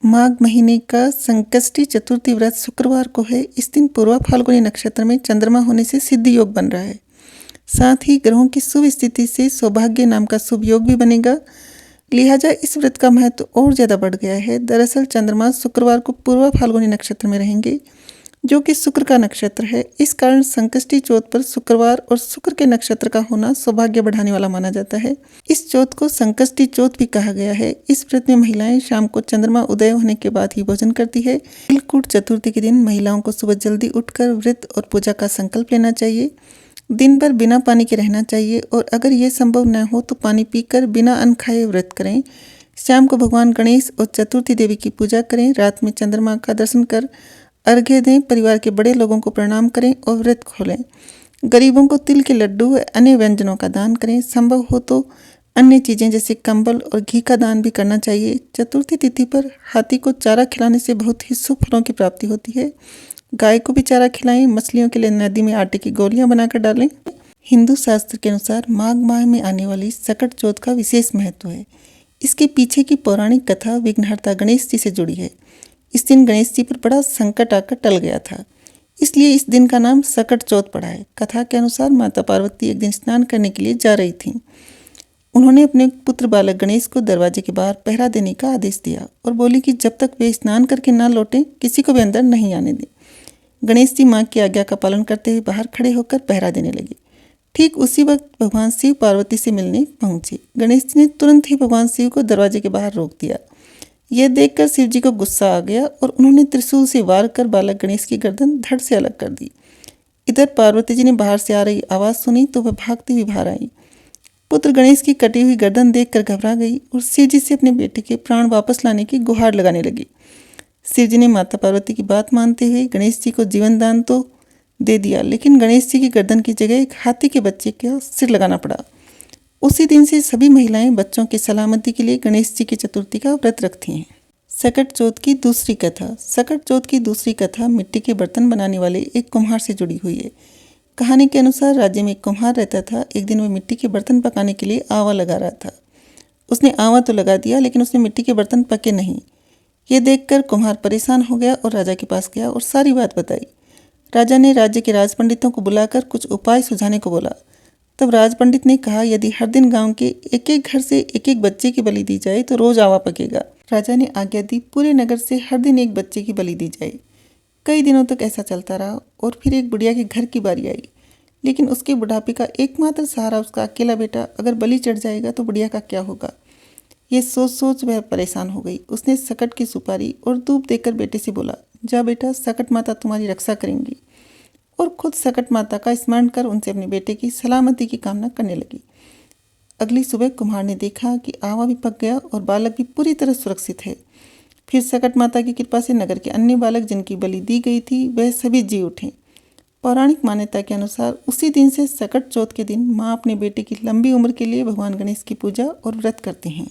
माघ महीने का संकष्टी चतुर्थी व्रत शुक्रवार को है। इस दिन पूर्वा फाल्गुनी नक्षत्र में चंद्रमा होने से सिद्धि योग बन रहा है। साथ ही ग्रहों की शुभ स्थिति से सौभाग्य नाम का शुभ योग भी बनेगा। लिहाजा इस व्रत का महत्व और ज़्यादा बढ़ गया है। दरअसल चंद्रमा शुक्रवार को पूर्वा फाल्गुनी नक्षत्र में रहेंगे, जो कि शुक्र का नक्षत्र है। इस कारण संकष्टी चौथ पर शुक्रवार और शुक्र के नक्षत्र का होना सौभाग्य बढ़ाने वाला माना जाता है। इस चौथ को संकष्टी चौथ भी कहा गया है। इस व्रत में महिलाएं शाम को चंद्रमा उदय होने के बाद ही भोजन करती है। तिलकूट चतुर्थी के दिन महिलाओं को सुबह जल्दी उठकर व्रत और पूजा का संकल्प लेना चाहिए। दिन भर बिना पानी के रहना चाहिए और अगर ये संभव न हो तो पानी पीकर बिना अन्न खाए व्रत करें। शाम को भगवान गणेश और चतुर्थी देवी की पूजा करें। रात में चंद्रमा का दर्शन कर अर्घ्य दें। परिवार के बड़े लोगों को प्रणाम करें और व्रत खोलें। गरीबों को तिल के लड्डू व अन्य व्यंजनों का दान करें। संभव हो तो अन्य चीज़ें जैसे कंबल और घी का दान भी करना चाहिए। चतुर्थी तिथि पर हाथी को चारा खिलाने से बहुत ही शुभ फलों की प्राप्ति होती है। गाय को भी चारा खिलाएं। मछलियों के लिए नदी में आटे की गोलियां बनाकर डालें। हिंदू शास्त्र के अनुसार माघ माह में आने वाली सकट चौथ का विशेष महत्व है। इसके पीछे की पौराणिक कथा विघ्नहर्ता गणेश जी से जुड़ी है। इस दिन गणेश जी पर बड़ा संकट आकर टल गया था, इसलिए इस दिन का नाम सकट चौथ पड़ा है। कथा के अनुसार माता पार्वती एक दिन स्नान करने के लिए जा रही थीं। उन्होंने अपने पुत्र बालक गणेश को दरवाजे के बाहर पहरा देने का आदेश दिया और बोली कि जब तक वे स्नान करके ना लौटें किसी को भी अंदर नहीं आने दें। गणेश जी माँ की आज्ञा का पालन करते हुए बाहर खड़े होकर पहरा देने लगे। ठीक उसी वक्त भगवान शिव पार्वती से मिलने पहुंचे। गणेश जी ने तुरंत ही भगवान शिव को दरवाजे के बाहर रोक दिया। यह देखकर शिव जी को गुस्सा आ गया और उन्होंने त्रिशूल से वार कर बालक गणेश की गर्दन धड़ से अलग कर दी। इधर पार्वती जी ने बाहर से आ रही आवाज़ सुनी तो वह भागती हुई बाहर आई। पुत्र गणेश की कटी हुई गर्दन देखकर घबरा गई और शिव जी से अपने बेटे के प्राण वापस लाने की गुहार लगाने लगी। शिव जी ने माता पार्वती की बात मानते हुए गणेश जी को जीवन दान तो दे दिया, लेकिन गणेश जी की गर्दन की जगह एक हाथी के बच्चे का सिर लगाना पड़ा। उसी दिन से सभी महिलाएं बच्चों की सलामती के लिए गणेश जी की चतुर्थी का व्रत रखती हैं। सकट चौथ की दूसरी कथा। सकट चौथ की दूसरी कथा मिट्टी के बर्तन बनाने वाले एक कुम्हार से जुड़ी हुई है। कहानी के अनुसार राज्य में एक कुम्हार रहता था। एक दिन वह मिट्टी के बर्तन पकाने के लिए आवा लगा रहा था। उसने आवा तो लगा दिया, लेकिन उसने मिट्टी के बर्तन पके नहीं। ये देखकर कुम्हार परेशान हो गया और राजा के पास गया और सारी बात बताई। राजा ने राज्य के राज पंडितों को बुलाकर कुछ उपाय सुझाने को बोला। तब राज पंडित ने कहा, यदि हर दिन गांव के एक एक घर से एक एक बच्चे की बलि दी जाए तो रोज आवा पकेगा। राजा ने आज्ञा दी, पूरे नगर से हर दिन एक बच्चे की बलि दी जाए। कई दिनों तक ऐसा चलता रहा और फिर एक बुढ़िया के घर की बारी आई, लेकिन उसके बुढ़ापे का एकमात्र सहारा उसका अकेला बेटा। अगर बलि चढ़ जाएगा तो बुढ़िया का क्या होगा, ये सोच सोच वह परेशान हो गई। उसने सकट की सुपारी और दूब देकर बेटे से बोला, जा बेटा, सकट माता तुम्हारी रक्षा करेंगी। और खुद सकट माता का स्मरण कर उनसे अपने बेटे की सलामती की कामना करने लगी। अगली सुबह कुम्हार ने देखा कि आवा भी पक गया और बालक भी पूरी तरह सुरक्षित है। फिर सकट माता की कृपा से नगर के अन्य बालक जिनकी बलि दी गई थी वह सभी जी उठे। पौराणिक मान्यता के अनुसार उसी दिन से सकट चौथ के दिन माँ अपने बेटे की लंबी उम्र के लिए भगवान गणेश की पूजा और व्रत करते हैं।